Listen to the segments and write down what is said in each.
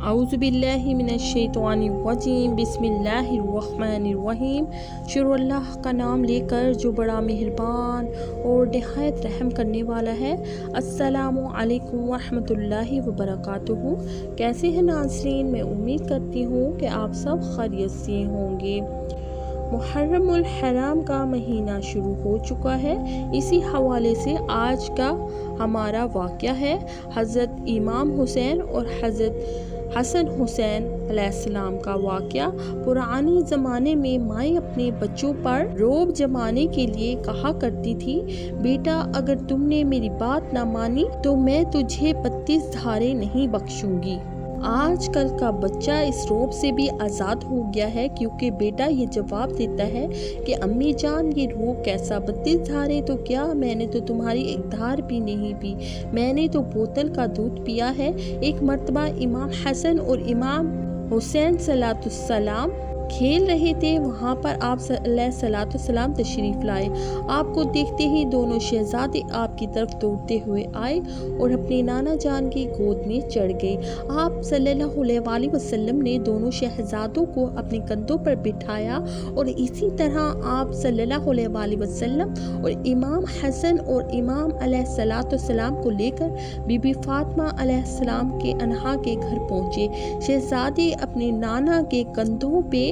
اعوذ باللہ من الشیطان الرجیم بسم اللہ الرحمن الرحیم۔ شروع اللہ کا نام لے کر جو بڑا مہربان اور نہایت رحم کرنے والا ہے۔ السلام علیکم ورحمۃ اللہ وبرکاتہ۔ کیسے ہیں ناظرین؟ میں امید کرتی ہوں کہ آپ سب خیریت سے ہوں گے۔ محرم الحرام کا مہینہ شروع ہو چکا ہے۔ اسی حوالے سے آج کا ہمارا واقعہ ہے حضرت امام حسین اور حضرت حسن حسین علیہ السلام کا واقعہ۔ پرانے زمانے میں مائیں اپنے بچوں پر رعب جمانے کے لیے کہا کرتی تھی، بیٹا اگر تم نے میری بات نہ مانی تو میں تجھے 32 دھارے نہیں بخشوں گی۔ آج کل کا بچہ اس رعب سے بھی آزاد ہو گیا ہے، کیونکہ بیٹا یہ جواب دیتا ہے کہ امی جان یہ رعب کیسا، 32 دھارے تو کیا، میں نے تو تمہاری ایک دھار بھی نہیں پی، میں نے تو بوتل کا دودھ پیا ہے۔ ایک مرتبہ امام حسن اور امام حسین صلاۃ السلام کھیل رہے تھے، وہاں پر آپ علیہ صلاۃ السلام تشریف لائے۔ آپ کو دیکھتے ہی دونوں شہزادے آپ کی طرف دوڑتے ہوئے آئے اور اپنے نانا جان کی گود میں چڑھ گئے۔ آپ صلی اللہ علیہ وسلم نے دونوں شہزادوں کو اپنے کندھوں پر بٹھایا اور اسی طرح آپ صلی اللہ علیہ وسلم اور امام حسن اور امام علیہ صلاۃ السلام کو لے کر بی بی فاطمہ علیہ السلام کے انہا کے گھر پہنچے۔ شہزادے اپنے نانا کے کندھوں پہ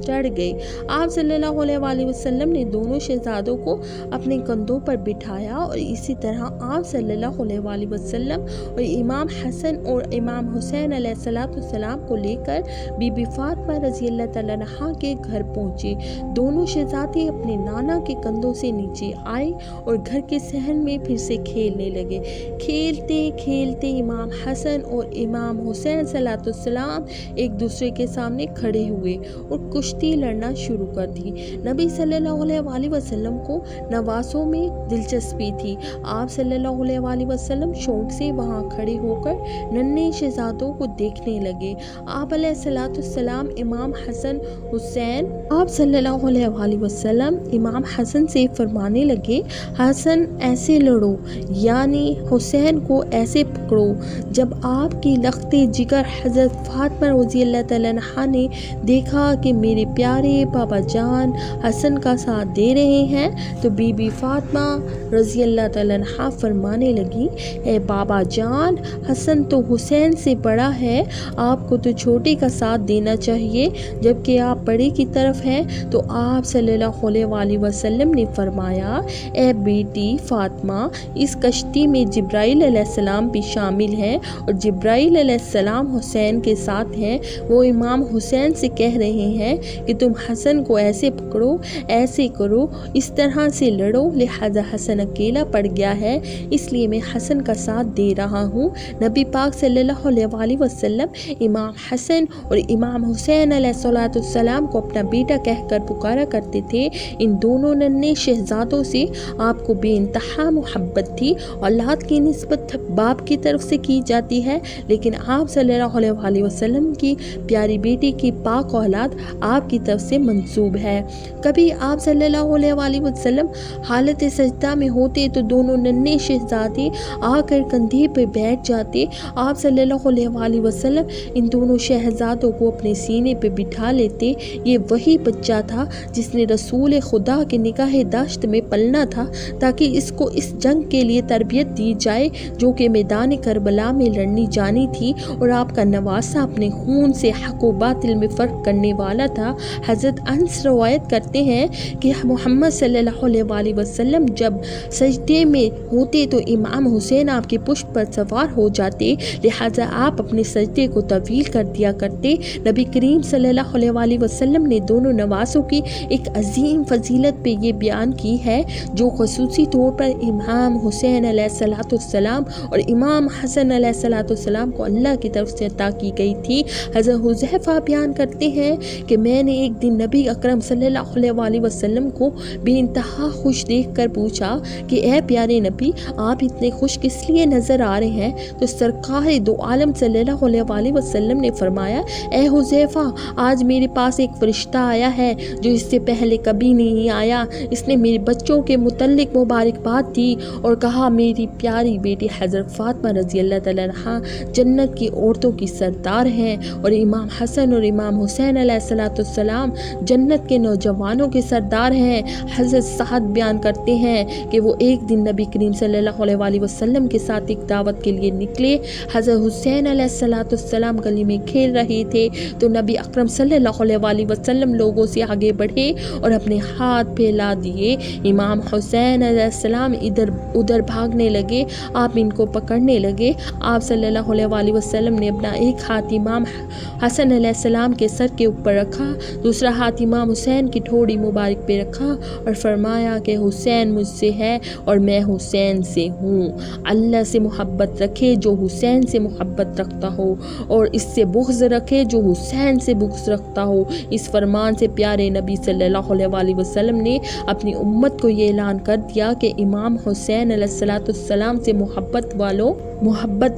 چڑھ گئے۔ آپ صلی اللہ علیہ وسلم نے دونوں شہزادوں کو اپنے کندھوں پر بٹھایا اور اسی طرح آپ صلی اللہ علیہ وسلم اور امام حسن اور امام حسین علیہ الصلوۃ والسلام کو لے کر بی بی فاطمہ رضی اللہ تعالیٰ عنہا کے گھر پہنچے۔ دونوں شہزادے اپنے نانا کے کندھوں سے نیچے آئے اور گھر کے صحن میں پھر سے کھیلنے لگے۔ کھیلتے کھیلتے امام حسن اور امام حسین صلوات السلام ایک دوسرے کے سامنے کھڑے ہوئے اور کشتی لڑنا شروع کر دی۔ نبی صلی اللہ علیہ وسلم کو نوازوں میں دلچسپی تھی۔ آپ صلی اللہ علیہ وسلم شوق سے وہاں کھڑے ہو کر ننھے شہزادوں کو دیکھنے لگے۔ آپ علیہ الصلوۃ والسلام امام حسن حسین آپ صلی اللہ علیہ وسلم امام حسن سے فرمانے لگے، حسن ایسے لڑو، یعنی حسین کو ایسے پکڑو۔ جب آپ کی لخت جگر حضرت فاطمہ رضی اللہ تعالیٰ عنہا نے دیکھا کہ میرے پیارے بابا جان حسن کا ساتھ دے رہے ہیں تو بی بی فاطمہ رضی اللہ تعالیٰ عنہا فرمانے لگی، اے بابا جان، حسن تو حسین سے بڑا ہے، آپ کو تو چھوٹے کا ساتھ دینا چاہیے، جبکہ آپ بڑے کی طرف ہیں۔ تو آپ صلی اللہ علیہ وسلم نے فرمایا، اے بیٹی فاطمہ، اس کشتی میں جبرائیل علیہ السلام بھی شامل ہیں اور جبرائیل علیہ السلام حسین کے ساتھ ہیں۔ وہ امام حسین سے کہہ رہے ہیں کہ تم حسن کو ایسے پکڑو، ایسے کرو، اس طرح سے لڑو، لہذا حسن اکیلا پڑ گیا ہے، اس لیے میں حسن کا ساتھ دے رہا ہوں۔ نبی پاک صلی اللہ علیہ وسلم امام حسن اور امام حسین علیہ الصلوۃ والسلام کو اپنا بیٹا کہہ کر پکارا کرتے تھے۔ ان دونوں ننھے شہزادوں سے آپ کو بے انتہا محبت تھی۔ اولاد کی نسبت باپ کی طرف سے کی جاتی ہے، لیکن آپ صلی اللہ علیہ وسلم کی پیاری بیٹی کی پاک اولاد آپ کی طرف سے منسوب ہے۔ کبھی آپ صلی اللہ علیہ وسلم حالت سجدہ میں ہوتے تو دونوں ننھے شہزادے آ کر کندھے پہ بیٹھ جاتے۔ آپ صلی اللہ علیہ وسلم ان دونوں شہزادوں کو اپنے سینے پہ بٹھا لیتے۔ یہ وہی بچہ تھا جس نے رسول خدا کے نگاہ داشت میں پلنا تھا، تاکہ اس کو اس جنگ کے لیے تربیت دی جائے جو کہ میدان کربلا میں لڑنی جانی تھی، اور آپ کا نواسا اپنے خون سے حق و باطل میں فرق کرنے والا تھا۔ حضرت انس روایت کرتے ہیں کہ محمد صلی اللہ علیہ وسلم جب سجدے میں ہوتے تو امام حسین آپ کے پشت پر سوار ہو جاتے، لہذا آپ اپنے سجدے کو طویل کر دیا کرتے۔ نبی کریم صلی اللہ علیہ وسلم نے دونوں نواسوں کی ایک عظیم فضیلت پہ یہ بیان کی ہے، جو خصوصی طور پر امام حسین علیہ الصلوۃ والسلام اور امام حسن علیہ الصلوۃ والسلام کو اللہ کی طرف سے عطا کی گئی تھی۔ حضرت حذیفہ بیان کرتے ہیں کہ میں میں نے ایک دن نبی اکرم صلی اللہ علیہ وسلم کو بے انتہا خوش دیکھ کر پوچھا کہ اے پیارے نبی، آپ اتنے خوش کس لیے نظر آ رہے ہیں؟ تو سرکار دو عالم صلی اللہ علیہ وسلم نے فرمایا، اے حذیفہ، آج میرے پاس ایک فرشتہ آیا ہے جو اس سے پہلے کبھی نہیں آیا۔ اس نے میرے بچوں کے متعلق مبارکباد دی اور کہا میری پیاری بیٹی حضرت فاطمہ رضی اللہ تعالیٰ عنہا جنت کی عورتوں کی سردار ہیں، اور امام حسن اور امام حسین علیہ السلام جنت کے نوجوانوں کے سردار ہیں۔ حضرت سعد بیان کرتے ہیں کہ وہ ایک دن نبی کریم صلی اللہ علیہ وسلم کے ساتھ ایک دعوت کے لیے نکلے۔ حضرت حسین علیہ السلام گلی میں کھیل رہے تھے تو نبی اکرم صلی اللہ علیہ وسلم لوگوں سے آگے بڑھے اور اپنے ہاتھ پھیلا دیے۔ امام حسین علیہ السلام ادھر ادھر بھاگنے لگے، آپ ان کو پکڑنے لگے۔ آپ صلی اللہ علیہ وسلم نے اپنا ایک ہاتھ امام حسن علیہ السلام کے سر کے اوپر رکھا، دوسرا ہاتھ امام حسین کی ٹھوڑی مبارک پہ رکھا اور فرمایا کہ حسین مجھ سے ہے اور میں حسین سے ہوں۔ اللہ سے محبت رکھے جو حسین سے محبت رکھتا ہو، اور اس سے بغض رکھے جو حسین سے بغض رکھتا ہو۔ اس فرمان سے پیارے نبی صلی اللہ علیہ وسلم نے اپنی امت کو یہ اعلان کر دیا کہ امام حسین علیہ السلام سے محبت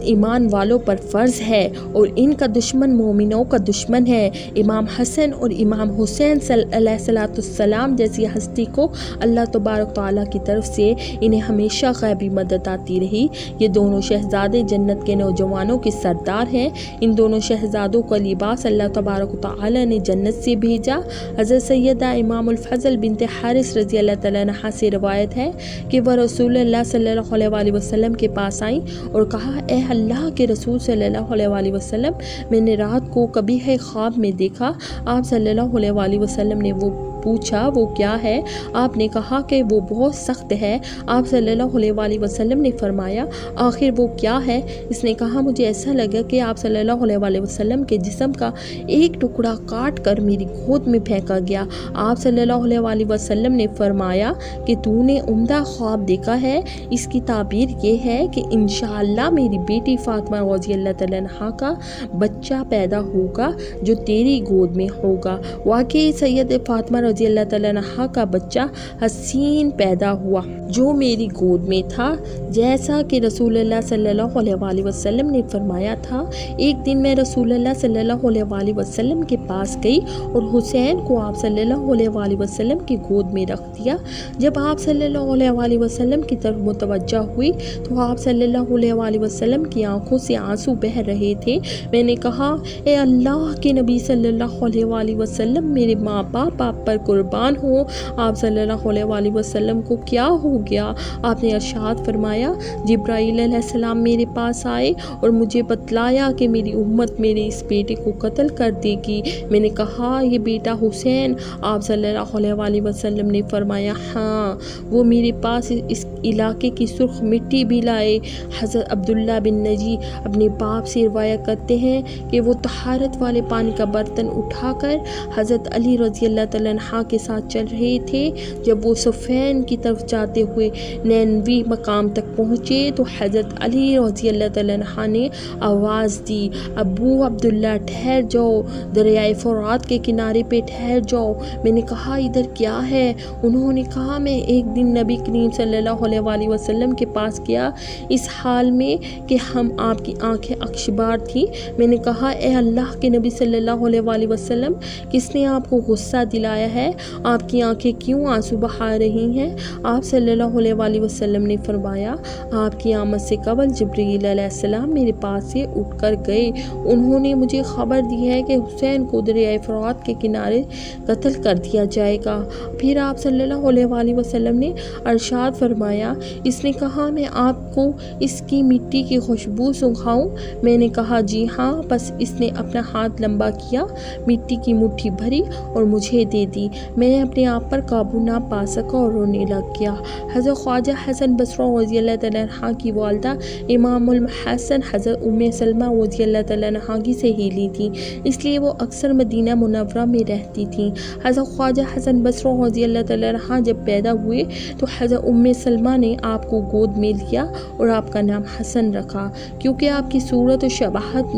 ایمان والوں پر فرض ہے، اور ان کا دشمن مومنوں کا دشمن ہے۔ امام حسن اور امام حسین علیہ السلام جیسی ہستی کو اللہ تبارک تعالیٰ کی طرف سے انہیں ہمیشہ غیبی مدد آتی رہی۔ یہ دونوں شہزادے جنت کے نوجوانوں کے سردار ہیں۔ ان دونوں شہزادوں کا لباس اللہ تبارک تعالیٰ نے جنت سے بھیجا۔ حضرت سیدہ امام الفضل بنت حارث رضی اللہ تعالیٰ عنہا سے روایت ہے کہ وہ رسول اللہ صلی اللہ علیہ وسلم کے پاس آئیں اور کہا، اے اللہ کے رسول صلی اللہ علیہ وسلم، میں نے رات کو کبھی ہے خواب میں دیکھا۔ آپ صلی اللہ علیہ وسلم نے وہ پوچھا وہ کیا ہے؟ آپ نے کہا کہ وہ بہت سخت ہے۔ آپ صلی اللہ علیہ وسلم نے فرمایا، آخر وہ کیا ہے؟ اس نے کہا، مجھے ایسا لگا کہ آپ صلی اللہ علیہ وسلم کے جسم کا ایک ٹکڑا کاٹ کر میری گود میں پھینکا گیا۔ آپ صلی اللہ علیہ وسلم نے فرمایا کہ تو نے عمدہ خواب دیکھا ہے، اس کی تعبیر یہ ہے کہ انشاءاللہ میری بیٹی فاطمہ رضی اللہ تعالیٰ عنہا کا بچہ پیدا ہوگا جو تیری گود میں ہوگا۔ واقعی سید فاطمہ رضی اللہ تعالیٰ عنہا کا بچہ حسین پیدا ہوا جو میری گود میں تھا، جیسا کہ رسول اللہ صلی اللہ علیہ وسلم نے فرمایا تھا۔ ایک دن میں رسول اللہ صلی اللہ علیہ وسلم کے پاس گئی اور حسین کو آپ صلی اللہ علیہ وسلم کی گود میں رکھ دیا۔ جب آپ صلی اللہ علیہ وسلم کی طرف متوجہ ہوئی تو آپ صلی اللہ علیہ وسلم کی آنکھوں سے آنسو بہہ رہے تھے۔ میں نے کہا، اے اللہ کے نبی صلی اللہ علیہ وسلم، میرے ماں باپ آپ پر قربان ہوں۔ آپ صلی اللہ علیہ وسلم کو کیا ہو گیا؟ آپ نے ارشاد فرمایا، جبرائیل علیہ السلام میرے پاس آئے اور مجھے بتلایا کہ میری امت میرے اس بیٹے کو قتل کر دے گی۔ میں نے کہا، یہ بیٹا حسین؟ آپ صلی اللہ علیہ وسلم نے فرمایا، ہاں، وہ میرے پاس اس علاقے کی سرخ مٹی بھی لائے۔ حضرت عبداللہ بن نجی اپنے باپ سے روایت کرتے ہیں کہ وہ طہارت والے پانی کا برتن اٹھا کر حضرت علی رضی اللہ تعالیٰ عنہ کے ساتھ چل رہے تھے۔ جب وہ صفین کی طرف جاتے ہوئے نینوی مقام تک پہنچے تو حضرت علی رضی اللہ تعالیٰ عنہ نے آواز دی، ابو عبداللہ ٹھہر جاؤ، دریائے فرات کے کنارے پہ ٹھہر جاؤ۔ میں نے کہا، ادھر کیا ہے؟ انہوں نے کہا، میں ایک دن نبی کریم صلی اللہ علیہ وسلم کے پاس گیا اس حال میں کہ ہم آپ کی آنکھیں اکشبار تھیں۔ میں نے کہا، اے اللہ کے نبی صلی اللہ علیہ وسلم، کس نے آپ کو غصہ دلایا ہے؟ آپ کی آنکھیں کیوں آنسو بہا رہی ہیں؟ آپ صلی اللہ علیہ وسلم نے فرمایا، آپ کی آمد سے قبل جبرائیل علیہ السلام میرے پاس سے اٹھ کر گئے۔ انہوں نے مجھے خبر دی ہے کہ حسین کو دریائے فرات کے کنارے قتل کر دیا جائے گا۔ پھر آپ صلی اللہ علیہ وسلم نے ارشاد فرمایا، اس نے کہا، میں آپ کو اس کی مٹی کی خوشبو سنگھاؤں؟ میں نے کہا، جی ہاں۔ بس اس نے اپنا ہاتھ لمبا کیا، مٹی کی مٹھی بھری اور مجھے دے دی۔ تھی، میں اپنے آپ پر قابو نہ پا سکا اور رونے لگ گیا۔ حضرت خواجہ حسن بصری رضی اللہ تعالیٰ عنہ کی والدہ امام المحسن حضرت سلمہ رضی اللہ تعالیٰ عنہ کی سہیلی تھی، اس لیے وہ اکثر مدینہ منورہ میں رہتی تھیں۔ حضرت خواجہ حسن بصری رضی اللہ تعالیٰ عنہ جب پیدا ہوئے تو حضرت سلمہ نے آپ کو گود میں لیا اور آپ کا نام حسن رکھا، کیونکہ آپ کی صورت و شباہت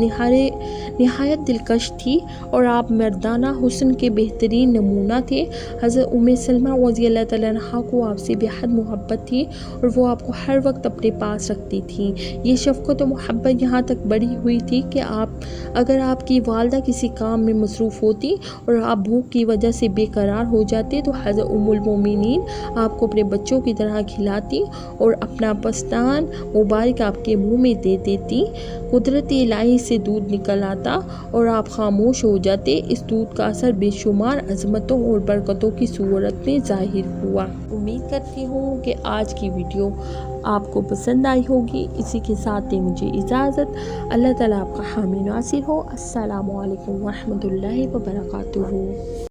نہایت دلکش تھی اور آپ مردانہ حسن کے بہترین نمونہ تھے۔ حضرت سلمہ رضی اللہ تعالیٰ عنہ کو آپ سے بےحد محبت تھی اور وہ آپ کو ہر وقت اپنے پاس رکھتی تھیں۔ یہ شفقت و محبت یہاں تک بڑھی ہوئی تھی کہ اگر آپ کی والدہ کسی کام میں مصروف ہوتی اور آپ بھوک کی وجہ سے بے قرار ہو جاتے تو حضرت المومنین آپ کو اپنے بچوں کی طرح کھلاتی اور اپنا پستان مبارک آپ کے منہ میں دے دیتی۔ قدرت الہی سے دودھ نکل آتا اور آپ خاموش ہو جاتے۔ اس دودھ کا اثر بے شمار عظمتوں اور برکتوں کی صورت میں ظاہر ہوا۔ امید کرتی ہوں کہ آج کی ویڈیو آپ کو پسند آئی ہوگی۔ اسی کے ساتھ دیں مجھے اجازت۔ اللہ تعالیٰ آپ کا حامی ناصر ہو۔ السلام علیکم ورحمۃ اللہ وبرکاتہ۔